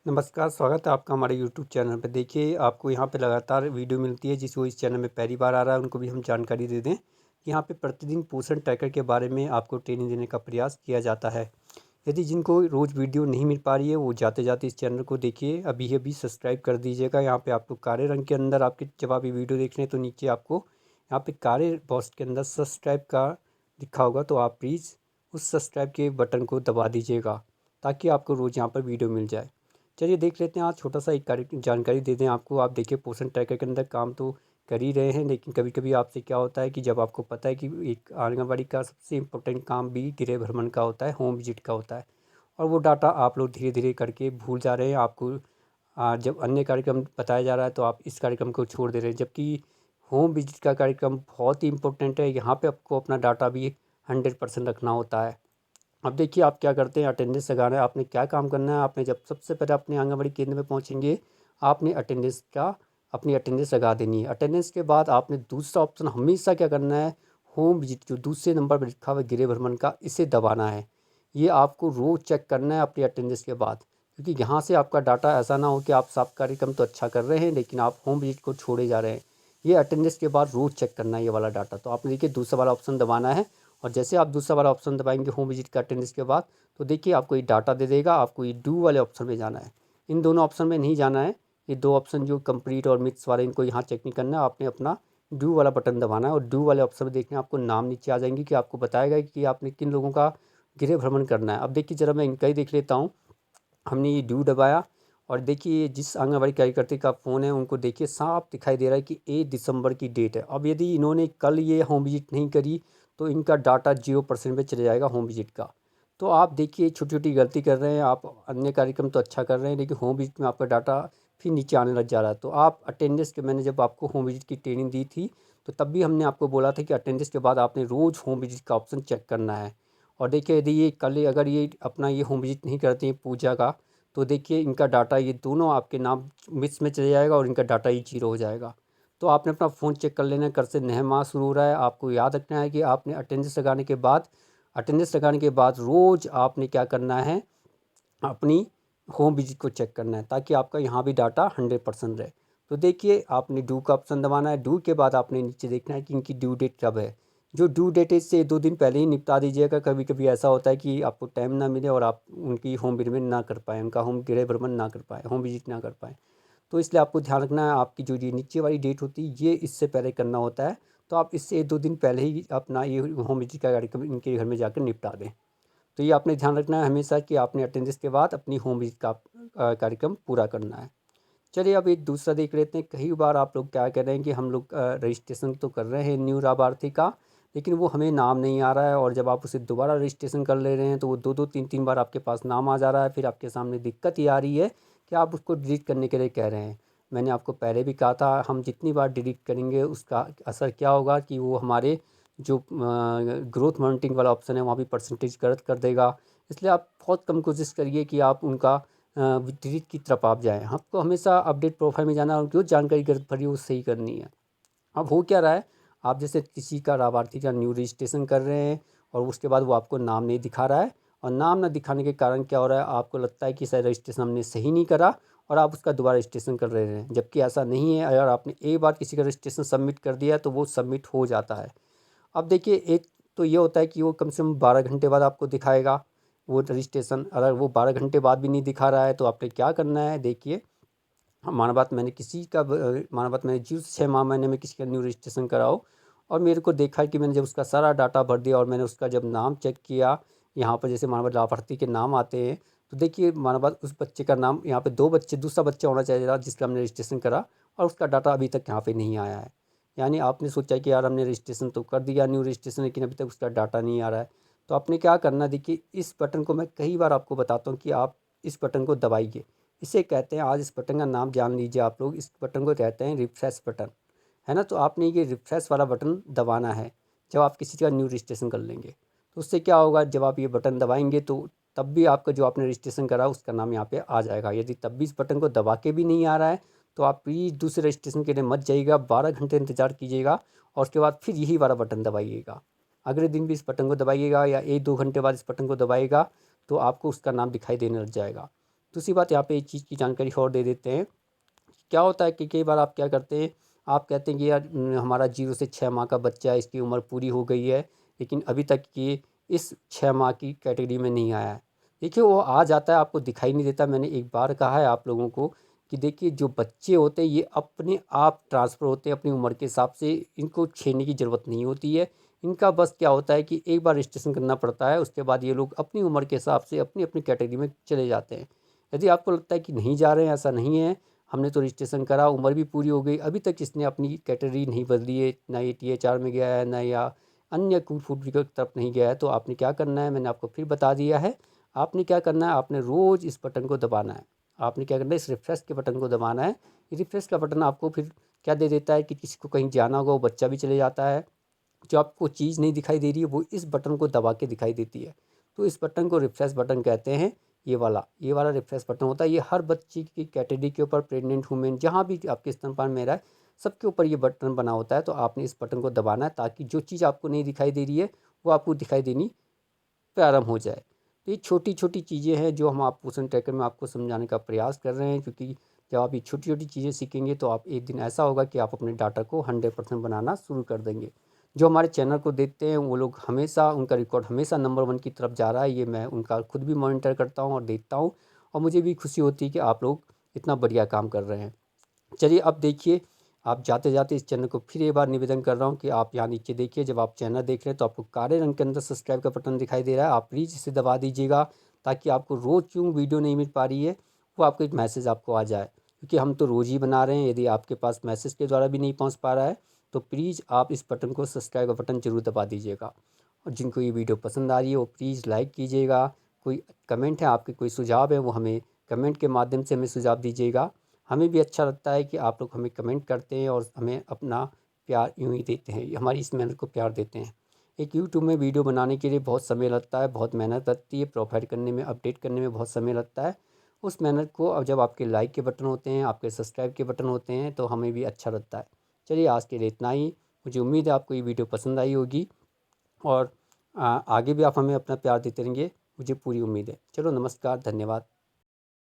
नमस्कार, स्वागत है आपका हमारे यूट्यूब चैनल पे। देखिए, आपको यहाँ पे लगातार वीडियो मिलती है, जिसको इस चैनल में पहली बार आ रहा है उनको भी हम जानकारी दे दें। यहाँ पे प्रतिदिन पोषण ट्रैकर के बारे में आपको ट्रेनिंग देने का प्रयास किया जाता है। यदि जिनको रोज़ वीडियो नहीं मिल पा रही है, वो जाते-जाते इस चैनल को देखिए, अभी-अभी सब्सक्राइब कर दीजिएगा। यहाँ पे आपको काले रंग के अंदर आपके जब आप ये वीडियो देख रहे हैं, तो नीचे आपको यहाँ पे काले बॉक्स के अंदर सब्सक्राइब का लिखा होगा, तो आप प्लीज़ उस सब्सक्राइब के बटन को दबा दीजिएगा, ताकि आपको रोज़ यहाँ पर वीडियो मिल जाए। चलिए देख लेते हैं, आज छोटा सा एक कार्य जानकारी दे दें आपको। आप देखिए, पोषण ट्रैकर के अंदर काम तो कर ही रहे हैं, लेकिन कभी कभी आपसे क्या होता है कि जब आपको पता है कि एक आंगनबाड़ी का सबसे इम्पोर्टेंट काम भी गृह भ्रमण का होता है, होम विजिट का होता है, और वो डाटा आप लोग धीरे धीरे करके भूल जा रहे हैं। आपको जब अन्य कार्यक्रम बताया जा रहा है, तो आप इस कार्यक्रम को छोड़ दे रहे हैं, जबकि होम विजिट का कार्यक्रम बहुत ही इंपॉर्टेंट है। यहाँ पे आपको अपना डाटा भी 100% रखना होता है। अब देखिए, आप क्या करते हैं, अटेंडेंस लगाना है। आपने क्या काम करना है, आपने जब सबसे पहले अपने आंगनबाड़ी केंद्र में पहुंचेंगे, आपने अपनी अटेंडेंस लगा देनी है। अटेंडेंस के बाद आपने दूसरा ऑप्शन हमेशा क्या करना है, होम विजिट जो दूसरे नंबर पर लिखा हुआ है गृह भ्रमण का, इसे दबाना है। ये आपको रोज़ चेक करना है अपनी अटेंडेंस के बाद, क्योंकि यहाँ से आपका डाटा ऐसा ना हो कि आप सब कार्यक्रम तो अच्छा कर रहे हैं, लेकिन आप होम विजिट को छोड़े जा रहे हैं। ये अटेंडेंस के बाद रोज़ चेक करना है ये वाला डाटा। तो आपने देखिए दूसरा वाला ऑप्शन दबाना है, और जैसे आप दूसरा वाला ऑप्शन दबाएंगे होम विजिट का अटेंडेंस के बाद, तो देखिए आपको ये डाटा दे देगा। आपको ये डू वाले ऑप्शन में जाना है, इन दोनों ऑप्शन में नहीं जाना है। ये दो ऑप्शन जो कंप्लीट और मिक्स वाले, इनको यहाँ चेक नहीं करना है। आपने अपना डू वाला बटन दबाना है, और डू वाले ऑप्शन में देखना आपको नाम नीचे आ जाएंगे कि आपको बताएगा कि आपने किन लोगों का गृह भ्रमण करना है। अब देखिए, ज़रा मैं इनका ही देख लेता हूँ। हमने ये डू दबाया, और देखिए जिस आंगनबाड़ी कार्यकर्ता का फ़ोन है, उनको देखिए साफ दिखाई दे रहा है कि 1 दिसंबर की डेट है। अब यदि इन्होंने कल ये होम विजिट नहीं करी, तो इनका डाटा 0% पे चले जाएगा होम विजिट का। तो आप देखिए, छोटी छोटी गलती कर रहे हैं आप। अन्य कार्यक्रम तो अच्छा कर रहे हैं, लेकिन होम विजिट में आपका डाटा फिर नीचे आने लग जा रहा है। तो आप अटेंडेंस के, मैंने जब आपको होम विजिट की ट्रेनिंग दी थी, तो तब भी हमने आपको बोला था कि अटेंडेंस के बाद आपने रोज़ होम विजिट का ऑप्शन चेक करना है। और देखिए, यदि ये कल अगर ये अपना ये होम विजिट नहीं करते हैं पूजा का, तो देखिए इनका डाटा ये दोनों आपके नाम मिस में चले जाएगा, और इनका डाटा ही 0 हो जाएगा। तो आपने अपना फ़ोन चेक कर लेना है, कल से नया माह शुरू हो रहा है। आपको याद रखना है कि आपने अटेंडेंस लगाने के बाद रोज़ आपने क्या करना है, अपनी होम विजिट को चेक करना है, ताकि आपका यहाँ भी डाटा 100% रहे। तो देखिए, आपने डू का ऑप्शन दबाना है। डू के बाद आपने नीचे देखना है कि इनकी ड्यू डेट कब है। जो ड्यू डेट है, इससे 2 दिन पहले ही निपटा दीजिएगा। कभी कभी ऐसा होता है कि आपको टाइम ना मिले और आप उनकी होम विजिट ना कर पाएँ, उनका होम गृह भ्रमण ना कर पाएँ, होम विजिट ना कर पाएँ। तो इसलिए आपको ध्यान रखना है, आपकी जो ये नीचे वाली डेट होती है, ये इससे पहले करना होता है। तो आप इससे 2 दिन पहले ही अपना ये होम विजिट का कार्यक्रम इनके घर में जाकर निपटा दें। तो ये आपने ध्यान रखना है हमेशा कि आपने अटेंडेंस के बाद अपनी होम विजिट का कार्यक्रम पूरा करना है। चलिए, अब एक दूसरा देख लेते हैं। कई बार आप लोग क्या कह रहे हैं कि हम लोग रजिस्ट्रेशन तो कर रहे हैं न्यू लाभार्थी का, लेकिन वो हमें नाम नहीं आ रहा है, और जब आप उसे दोबारा रजिस्ट्रेशन कर ले रहे हैं, तो वो 2-2 3-3 बार आपके पास नाम आ जा रहा है। फिर आपके सामने दिक्कत ये आ रही है कि आप उसको डिलीट करने के लिए कह रहे हैं। मैंने आपको पहले भी कहा था, हम जितनी बार डिलीट करेंगे उसका असर क्या होगा कि वो हमारे जो ग्रोथ मॉनिटरिंग वाला ऑप्शन है, वहाँ भी परसेंटेज गलत कर देगा। इसलिए आप बहुत कम कोशिश करिए कि आप उनका डिलीट की तरफ आप जाएँ। आपको हमेशा अपडेट प्रोफाइल में जाना, और जो जानकारी गलत भरी है वो सही करनी है। अब हो क्या रहा है, आप जैसे किसी का लाभार्थी का न्यू रजिस्ट्रेशन कर रहे हैं, और उसके बाद वो आपको नाम नहीं दिखा रहा है, और नाम ना दिखाने के कारण क्या हो रहा है, आपको लगता है कि शायद रजिस्ट्रेशन हमने सही नहीं करा, और आप उसका दोबारा रजिस्ट्रेशन कर रहे हैं, जबकि ऐसा नहीं है। अगर आपने एक बार किसी का रजिस्ट्रेशन सबमिट कर दिया, तो वो सबमिट हो जाता है। अब देखिए, एक तो ये होता है कि वो कम से कम 12 घंटे बाद आपको दिखाएगा वो रजिस्ट्रेशन। अगर वो 12 घंटे बाद भी नहीं दिखा रहा है, तो आपने क्या करना है, देखिए, माना बात मैंने किसी का माना बात मैंने 0 से 6 माह महीने में किसी का न्यू रजिस्ट्रेशन कराओ, और मेरे को देखा कि मैंने जब उसका सारा डाटा भर दिया, और मैंने उसका जब नाम चेक किया, यहाँ पर जैसे माना बात लाभार्थी के नाम आते हैं, तो देखिए माना बात उस बच्चे का नाम यहाँ पे 2 बच्चे, दूसरा बच्चा होना चाहिए जिसका हमने रजिस्ट्रेशन करा, और उसका डाटा अभी तक यहाँ पे नहीं आया है। यानी आपने सोचा कि यार हमने रजिस्ट्रेशन तो कर दिया न्यू रजिस्ट्रेशन, लेकिन अभी तक उसका डाटा नहीं आ रहा है। तो आपने क्या करना, देखिए इस बटन को मैं कई बार आपको बताता हूँ कि आप इस बटन को दबाइए। इसे कहते हैं, आज इस बटन का नाम जान लीजिए आप लोग, इस बटन को कहते हैं रिफ्रेश बटन, है ना। तो आपने ये रिफ्रेश वाला बटन दबाना है जब आप किसी का न्यू रजिस्ट्रेशन कर लेंगे। तो उससे क्या होगा, जब आप ये बटन दबाएंगे, तो तब भी आपका जो आपने रजिस्ट्रेशन करा उसका नाम यहाँ पे आ जाएगा। यदि तब भी इस बटन को दबा के भी नहीं आ रहा है, तो आप प्लीज़ दूसरे रजिस्ट्रेशन के लिए मत जाइएगा, 12 घंटे इंतजार कीजिएगा, और उसके बाद फिर यही वाला बटन दबाइएगा। अगले दिन भी इस बटन को दबाइएगा, या 1-2 घंटे बाद इस बटन को दबाइएगा, तो आपको उसका नाम दिखाई देने लग जाएगा। दूसरी बात यहाँ पे एक चीज़ की जानकारी और दे देते हैं। क्या होता है कि कई बार आप क्या करते हैं, आप कहते हैं कि यार हमारा 0 से 6 माह का बच्चा है, इसकी उम्र पूरी हो गई है, लेकिन अभी तक ये इस 6 माह की कैटेगरी में नहीं आया है। देखिए वो आ जाता है, आपको दिखाई नहीं देता। मैंने एक बार कहा है आप लोगों को कि देखिए जो बच्चे होते हैं ये अपने आप ट्रांसफ़र होते हैं अपनी उम्र के हिसाब से, इनको छेड़ने की ज़रूरत नहीं होती है। इनका बस क्या होता है कि एक बार रजिस्ट्रेशन करना पड़ता है, उसके बाद ये लोग अपनी उम्र के हिसाब से अपनी अपनी कैटेगरी में चले जाते हैं। यदि आपको लगता है कि नहीं जा रहे हैं, ऐसा नहीं है, हमने तो रजिस्ट्रेशन करा, उम्र भी पूरी हो गई, अभी तक इसने अपनी कैटेगरी नहीं बदली है, ना ये THR में गया है, ना या अन्य कोई फूड की तरफ नहीं गया है, तो आपने क्या करना है, मैंने आपको फिर बता दिया है। आपने क्या करना है, आपने रोज़ इस बटन को दबाना है। आपने क्या करना है, इस रिफ्रेश के बटन को दबाना है। ये रिफ्रेश का बटन आपको फिर क्या दे देता है कि किसी को कहीं जाना होगा, वो बच्चा भी चले जाता है। जो आपको चीज़ नहीं दिखाई दे रही है, वो इस बटन को दबा के दिखाई देती है। तो इस बटन को रिफ्रेश बटन कहते हैं। ये वाला रिफ्रेश बटन होता है। ये हर बच्चे की कैटेगरी के ऊपर, प्रेग्नेंट वुमेन जहाँ भी आपके स्तनपान में रहा है, सबके ऊपर ये बटन बना होता है। तो आपने इस बटन को दबाना है ताकि जो चीज़ आपको नहीं दिखाई दे रही है वो आपको दिखाई देनी प्रारंभ हो जाए। तो ये छोटी-छोटी चीज़ें हैं जो हम आप पोषण ट्रैकर में आपको समझाने का प्रयास कर रहे हैं, क्योंकि जब आप ये छोटी-छोटी चीज़ें सीखेंगे तो आप एक दिन ऐसा होगा कि आप अपने डाटा को 100% बनाना शुरू कर देंगे। जो हमारे चैनल को देखते हैं वो लोग हमेशा, उनका रिकॉर्ड हमेशा नंबर 1 की तरफ जा रहा है। ये मैं उनका खुद भी मॉनिटर करता हूँ और देखता हूँ, और मुझे भी खुशी होती है कि आप लोग इतना बढ़िया काम कर रहे हैं। चलिए अब देखिए, आप जाते-जाते इस चैनल को फिर एक बार निवेदन कर रहा हूँ कि आप यहाँ नीचे देखिए, जब आप चैनल देख रहे हैं तो आपको काले रंग के अंदर सब्सक्राइब का बटन दिखाई दे रहा है, आप प्लीज़ इसे दबा दीजिएगा ताकि आपको रोज़ क्यों वीडियो नहीं मिल पा रही है, वो आपको एक मैसेज आपको आ जाए, क्योंकि हम तो रोज़ ही बना रहे हैं। यदि आपके पास मैसेज के द्वारा भी नहीं पहुँच पा रहा है तो प्लीज़ आप इस बटन को, सब्सक्राइब का बटन ज़रूर दबा दीजिएगा। और जिनको ये वीडियो पसंद आ रही है वो प्लीज़ लाइक कीजिएगा। कोई कमेंट है, आपके कोई सुझाव है, वो हमें कमेंट के माध्यम से हमें सुझाव दीजिएगा। हमें भी अच्छा लगता है कि आप लोग हमें कमेंट करते हैं और हमें अपना प्यार यूँ ही देते हैं, हमारी इस मेहनत को प्यार देते हैं। एक यूट्यूब में वीडियो बनाने के लिए बहुत समय लगता है, बहुत मेहनत लगती है, प्रोफाइल करने में, अपडेट करने में बहुत समय लगता है। उस मेहनत को अब जब आपके लाइक के बटन होते हैं, आपके सब्सक्राइब के बटन होते हैं, तो हमें भी अच्छा लगता है। चलिए आज के लिए इतना ही। मुझे उम्मीद है आपको ये वीडियो पसंद आई होगी, और आगे भी आप हमें अपना प्यार देते रहेंगे, मुझे पूरी उम्मीद है। चलो नमस्कार, धन्यवाद।